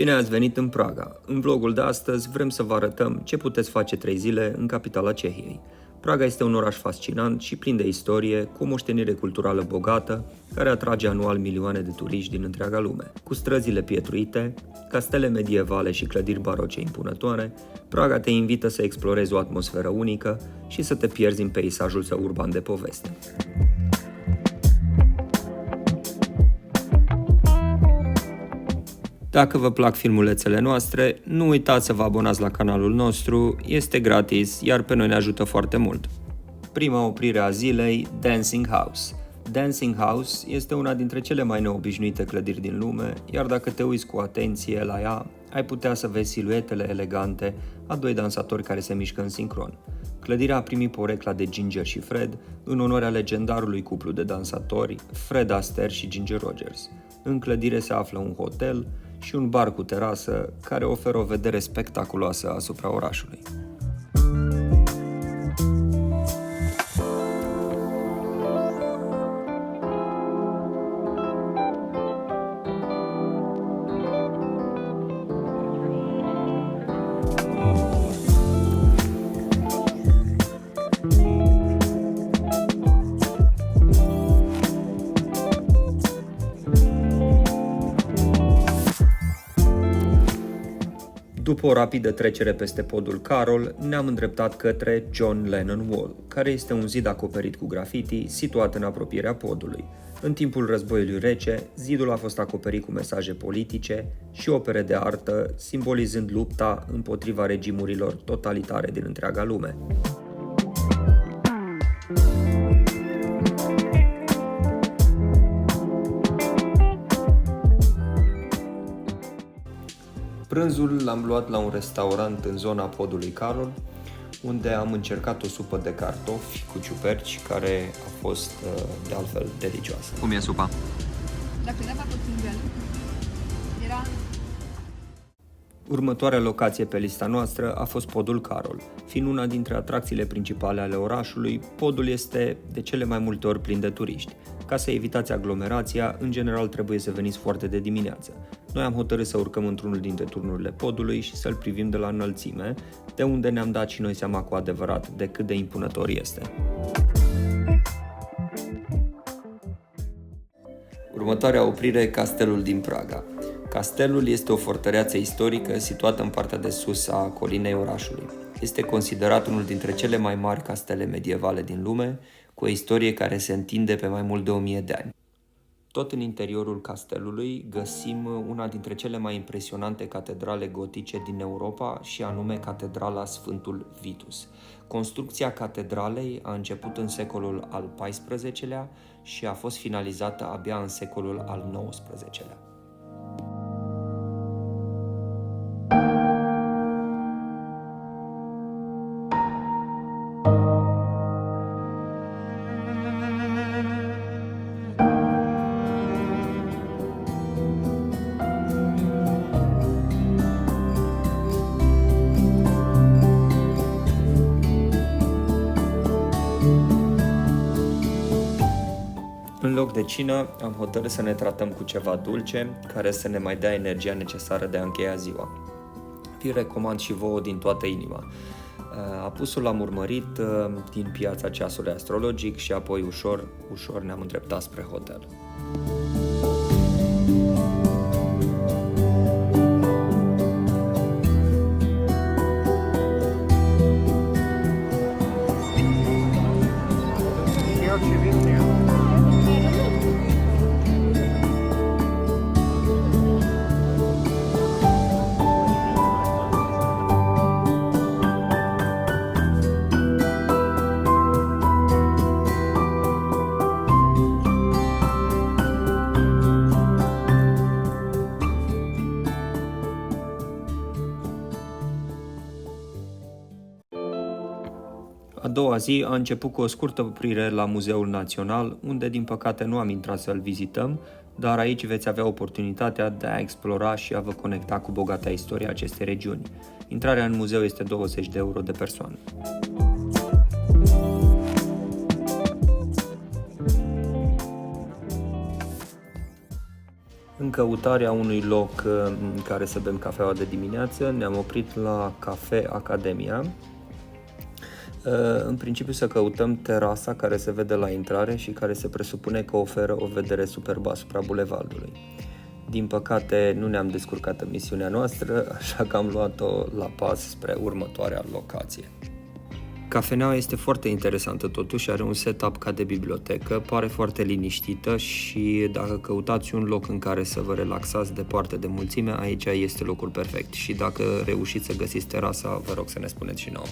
Bine ați venit în Praga! În vlogul de astăzi vrem să vă arătăm ce puteți face 3 zile în capitala Cehiei. Praga este un oraș fascinant și plin de istorie, cu o moștenire culturală bogată, care atrage anual milioane de turiști din întreaga lume. Cu străzile pietruite, castele medievale și clădiri baroce impunătoare, Praga te invită să explorezi o atmosferă unică și să te pierzi în peisajul său urban de poveste. Dacă vă plac filmulețele noastre, nu uitați să vă abonați la canalul nostru, este gratis, iar pe noi ne ajută foarte mult. Prima oprire a zilei, Dancing House. Dancing House este una dintre cele mai neobișnuite clădiri din lume, iar dacă te uiți cu atenție la ea, ai putea să vezi siluetele elegante a doi dansatori care se mișcă în sincron. Clădirea a primit porecla de Ginger și Fred în onoarea legendarului cuplu de dansatori Fred Astaire și Ginger Rogers. În clădire se află un hotel și un bar cu terasă care oferă o vedere spectaculoasă asupra orașului. După o rapidă trecere peste podul Carol, ne-am îndreptat către John Lennon Wall, care este un zid acoperit cu graffiti situat în apropierea podului. În timpul războiului rece, zidul a fost acoperit cu mesaje politice și opere de artă, simbolizând lupta împotriva regimurilor totalitare din întreaga lume. Prânzul l-am luat la un restaurant în zona podului Carol, unde am încercat o supă de cartofi cu ciuperci, care a fost de altfel delicioasă. Cum e supa? Următoarea locație pe lista noastră a fost podul Carol. Fiind una dintre atracțiile principale ale orașului, podul este de cele mai multe ori plin de turiști. Ca să evitați aglomerația, în general trebuie să veniți foarte de dimineață. Noi am hotărât să urcăm într-unul dintre turnurile podului și să-l privim de la înălțime, de unde ne-am dat și noi seama cu adevărat de cât de impunător este. Următoarea oprire, castelul din Praga. Castelul este o fortăreață istorică situată în partea de sus a colinei orașului. Este considerat unul dintre cele mai mari castele medievale din lume, cu o istorie care se întinde pe mai mult de 1000 de ani. Tot în interiorul castelului găsim una dintre cele mai impresionante catedrale gotice din Europa, și anume Catedrala Sfântul Vitus. Construcția catedralei a început în secolul al XIV-lea și a fost finalizată abia în secolul al XIX-lea. În loc de cină, am hotărât să ne tratăm cu ceva dulce, care să ne mai dea energia necesară de a încheia ziua. Vi recomand și vouă din toată inima. Apusul l-am urmărit din piața ceasului astrologic și apoi ușor ne-am îndreptat spre hotel. A doua zi a început cu o scurtă oprire la Muzeul Național, unde din păcate nu am intrat să-l vizităm, dar aici veți avea oportunitatea de a explora și a vă conecta cu bogata istoria acestei regiuni. Intrarea în muzeu este 20 de euro de persoană. În În căutarea unui loc în care să bem cafeaua de dimineață, ne-am oprit la Cafe Academia. În principiu să căutăm terasa care se vede la intrare și care se presupune că oferă o vedere superbă asupra bulevardului. Din păcate nu ne-am descurcat în misiunea noastră, așa că am luat-o la pas spre următoarea locație. Cafeneaua este foarte interesantă totuși, are un setup ca de bibliotecă, pare foarte liniștită și dacă căutați un loc în care să vă relaxați departe de mulțime, aici este locul perfect și dacă reușiți să găsiți terasa, vă rog să ne spuneți și nouă.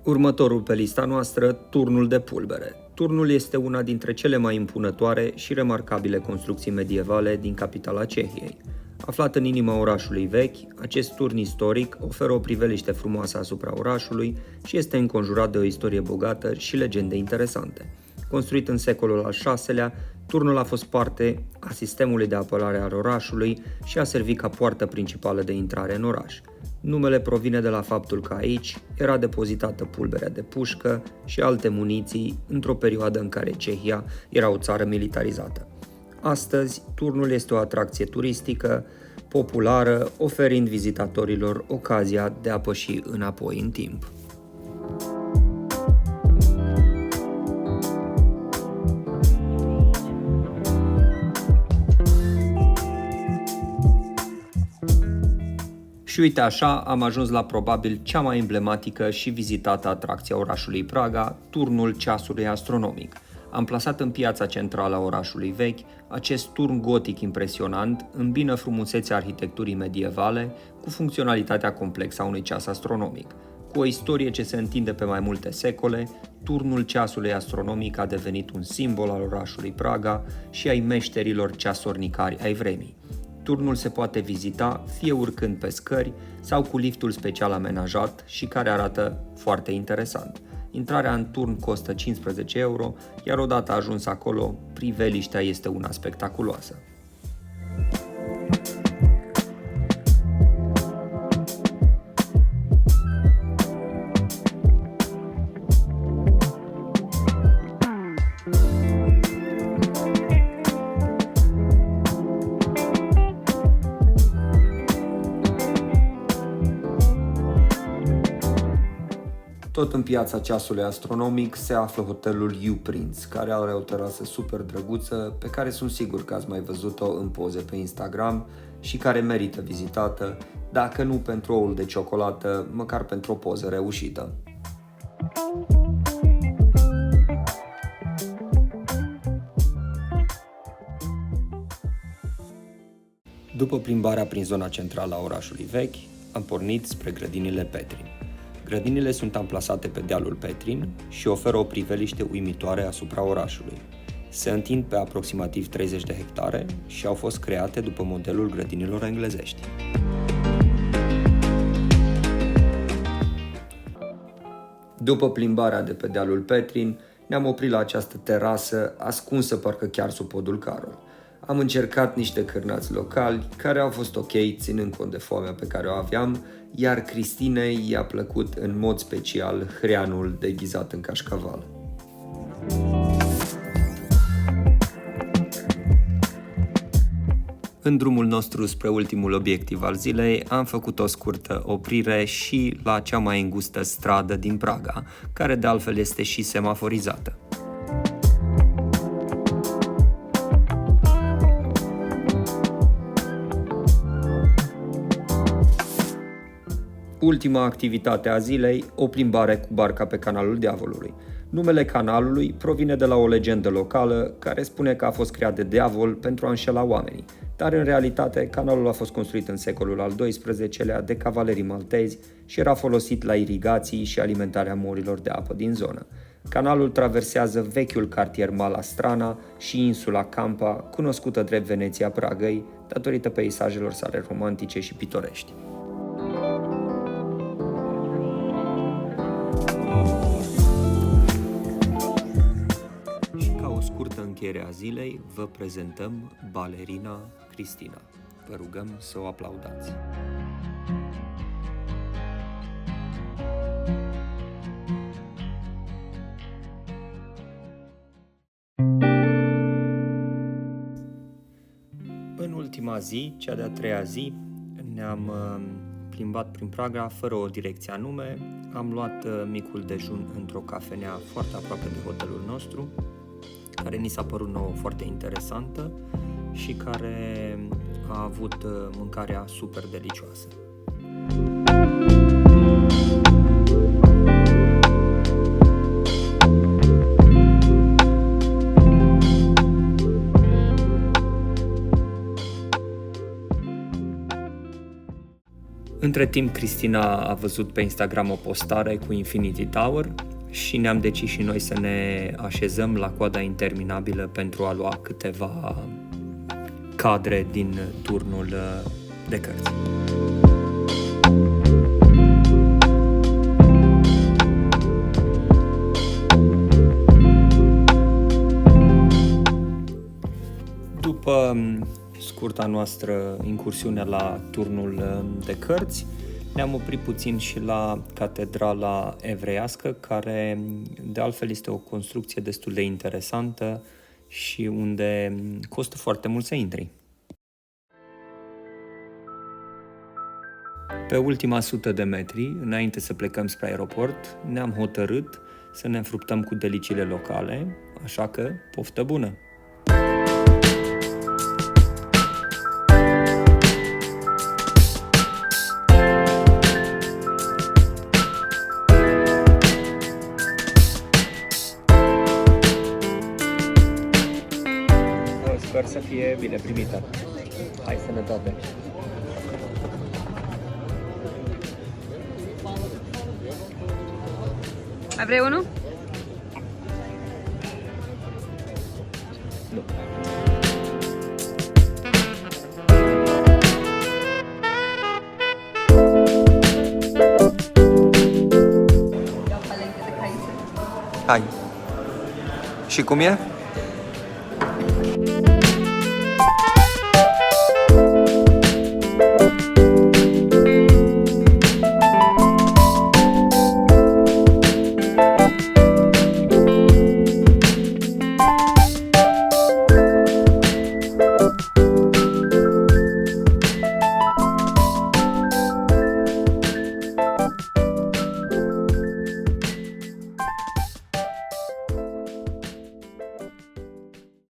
Următorul pe lista noastră, Turnul de Pulbere. Turnul este una dintre cele mai impunătoare și remarcabile construcții medievale din capitala Cehiei. Aflat în inima orașului vechi, acest turn istoric oferă o priveliște frumoasă asupra orașului și este înconjurat de o istorie bogată și legende interesante. Construit în secolul al VI-lea, turnul a fost parte a sistemului de apărare al orașului și a servit ca poartă principală de intrare în oraș. Numele provine de la faptul că aici era depozitată pulberea de pușcă și alte muniții într-o perioadă în care Cehia era o țară militarizată. Astăzi, turnul este o atracție turistică populară, oferind vizitatorilor ocazia de a păși înapoi în timp. Și uite așa, am ajuns la probabil cea mai emblematică și vizitată atracție a orașului Praga, turnul ceasului astronomic. Amplasat în piața centrală a orașului vechi, acest turn gotic impresionant îmbină frumusețea arhitecturii medievale cu funcționalitatea complexă a unui ceas astronomic. Cu o istorie ce se întinde pe mai multe secole, turnul ceasului astronomic a devenit un simbol al orașului Praga și ai meșterilor ceasornicari ai vremii. Turnul se poate vizita fie urcând pe scări sau cu liftul special amenajat și care arată foarte interesant. Intrarea în turn costă 15 euro, iar odată ajuns acolo, priveliștea este una spectaculoasă. Tot în piața ceasului astronomic se află hotelul U-Prince, care are o terasă super drăguță, pe care sunt sigur că ați mai văzut-o în poze pe Instagram și care merită vizitată, dacă nu pentru oul de ciocolată, măcar pentru o poză reușită. După plimbarea prin zona centrală a orașului vechi, am pornit spre grădinile Petrin. Grădinile sunt amplasate pe dealul Petrin și oferă o priveliște uimitoare asupra orașului. Se întind pe aproximativ 30 de hectare și au fost create după modelul grădinilor englezești. După plimbarea de pe dealul Petrin, ne-am oprit la această terasă ascunsă parcă chiar sub podul Carol. Am încercat niște cârnați locali, care au fost ok, ținând cont de foamea pe care o aveam, iar Cristinei i-a plăcut în mod special hreanul deghizat în cașcaval. În drumul nostru spre ultimul obiectiv al zilei, am făcut o scurtă oprire și la cea mai îngustă stradă din Praga, care de altfel este și semaforizată. Ultima activitate a zilei, o plimbare cu barca pe Canalul Diavolului. Numele canalului provine de la o legendă locală care spune că a fost creat de diavol pentru a înșela oamenii, dar în realitate canalul a fost construit în secolul al XII-lea de cavalerii maltezi și era folosit la irigații și alimentarea morilor de apă din zonă. Canalul traversează vechiul cartier Mala Strana și insula Campa, cunoscută drept Veneția Pragăi, datorită peisajelor sale romantice și pitorești. Încheierea zilei, vă prezentăm balerina Cristina. Vă rugăm să o aplaudați. prima zi, cea de-a treia zi, ne-am plimbat prin Praga fără o direcție anume. Am luat micul dejun într-o cafenea foarte aproape de hotelul nostru, care ni s-a părut nouă foarte interesantă și care a avut mâncarea super delicioasă. Între timp, Cristina a văzut pe Instagram o postare cu Infinity Tower și ne-am decis și noi să ne așezăm la coada interminabilă pentru a lua câteva cadre din turnul de cărți. După scurta noastră incursiune la turnul de cărți, ne-am oprit puțin și la Catedrala Evreiască, care de altfel este o construcție destul de interesantă și unde costă foarte mult să intri. Pe ultima 100 de metri, înainte să plecăm spre aeroport, ne-am hotărât să ne înfruptăm cu deliciile locale, așa că poftă bună! Sper să fie bine primită. Hai, sănătate! Mai vrei unul? Nu. Hai. Și cum e?